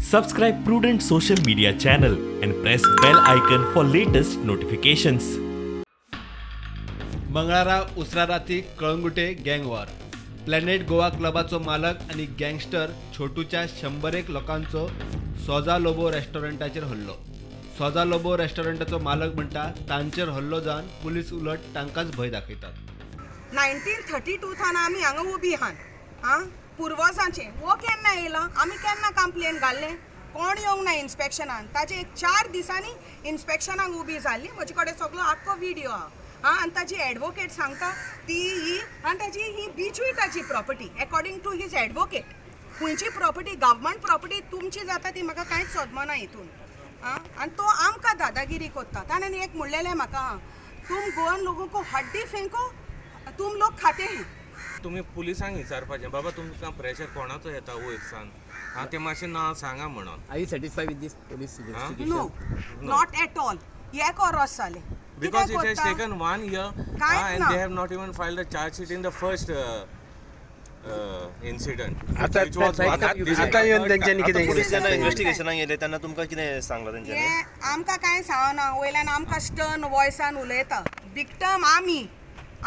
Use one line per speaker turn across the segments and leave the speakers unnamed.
Subscribe Prudent social media channel and press bell icon for latest notifications.
मंगळारा उसराराती Calangute gang war. Planet Goa क्लबाचो मालक आणि gangster छोटूच्या 101 लोकांचो सोजा लोबो रेस्टॉरंटाचेर हल्लो. सोजा लोबो रेस्टॉरंटाचो मालक म्हणटा तांचेर हल्लो जावन पुलीस उलट तांकांच भंय दाखयतात.
1932 थाना आमी हांगा उबी आहात पुर्वजांचे वो केन्ना येयला आमी केन्ना कंप्लेन घाल्ले कोण येवंक ना इन्स्पेक्शनान. ताजे एक 4 दिसांनी इन्स्पेक्शनाक उबी जाल्ली. म्हजे कडेन सगळो आख्खो व्हिडिओ आहा आनी ताजी एडवोकेट सांगता ती ही आनी ताजी ही बिचूय ताची property according to his advocate. खंयची प्रॉपर्टी गव्हर्मेंट प्रॉपर्टी तुमची जाता ती म्हाका कांयच सदमना हितून आनी तो आमकां दादागिरी कोत्ता. ताणें एक म्हणलेलें म्हाका तुम गोवन लोगों को हड्डी फेंको तुम लोग खाते हैं.
तुम्ही पुलिसांक विचारपाचें बाबा तुमकां प्रेशर कोणाचो येता वयरसान ते मातशें नांव सांगा म्हणून.
Are you satisfied with this police investigation?
No, not at all. एक ओरोस जाले.
Because it has taken 1 year
कांयच
and
ना.
they have not even filed a charge sheet in the first incident.
आता
which was
आता येवन तेंच्यांनी कितें
police जेन्ना
केलें?
इन्व्हेस्टिगेशनाक गेले तेन्ना तुमकां कितें सांगलां तेंच्यांनी?
हे आमकां कांय सांगना. वयल्यान आमकां स्टर्न वॉयसान उलयता. विक्टम आमी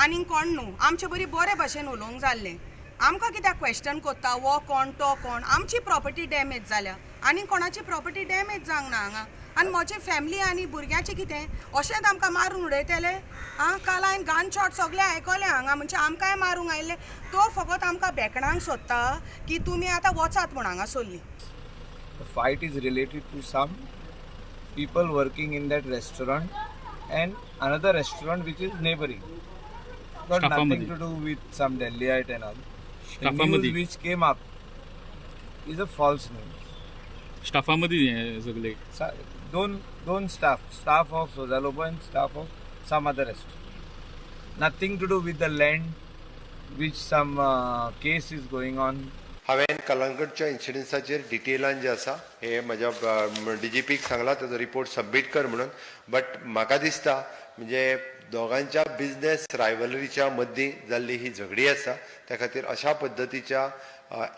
आनी कोण न्हू. आमचे बरी बरे भशेन उलोवंक जाल्लें. आमकां कित्याक क्वेश्चन कोत्ता वो कोण तो कोण. आमची प्रॉपर्टी डॅमेज जाल्या आनी कोणाची प्रॉपर्टी डॅमेज जावंक ना हांगा. आनी म्हजे फॅमिली आनी भुरग्याचें कितें अशेंच आमकां मारून उडयतले. काल हांवें गन शॉट सगळे आयकले हांगा म्हणजे आमकांय मारूंक आयले. तो फकत आमकां भेकणांक सोदता की तुमी आतां वचात म्हूण हांगा solely.
The fight is related to some people working in that restaurant and another restaurant which is neighboring. Got nothing to do with some Delhiite and all. The news which came up is a false news.
स्टाफामध्ये सगळे
Don't staff of Sozalobo and staff of some other restaurant. Nothing to do with the land which some case is going on.
हांवें कलंगूटच्या इन्सिडन्साचेर डिटेलान जे आसा हे म्हज्या DGPक सांगला ताजो report submit कर म्हणून. बट म्हाका दिसता म्हणजे दोगांच्या बिझनेस रायवलरीच्या मदीं जाल्ली ही झगडी आसा त्या खातीर अशा पद्दतीच्या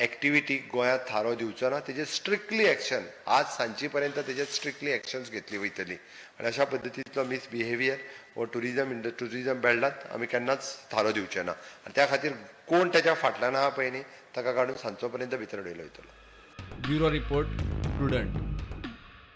एक्टिविटीक गोंयांत थारो दिवचो ना. तेजेर स्ट्रिक्टली एक्शन आज सांजची पर्यंत तेजेर स्ट्रिक्टली एक्शन्स घेतली वयतली आनी अशा पद्दतीचो मिसबिहेवियर हो टुरिजम बेल्टांत आमी केन्नाच थारो दिवचे ना. आनी त्या खातीर कोण तेच्या फाटल्यान आहा पळय न्ही ताका काडून सांजचो पर्यंत भितर उडयलो वयतलो.
Bureau report prudent.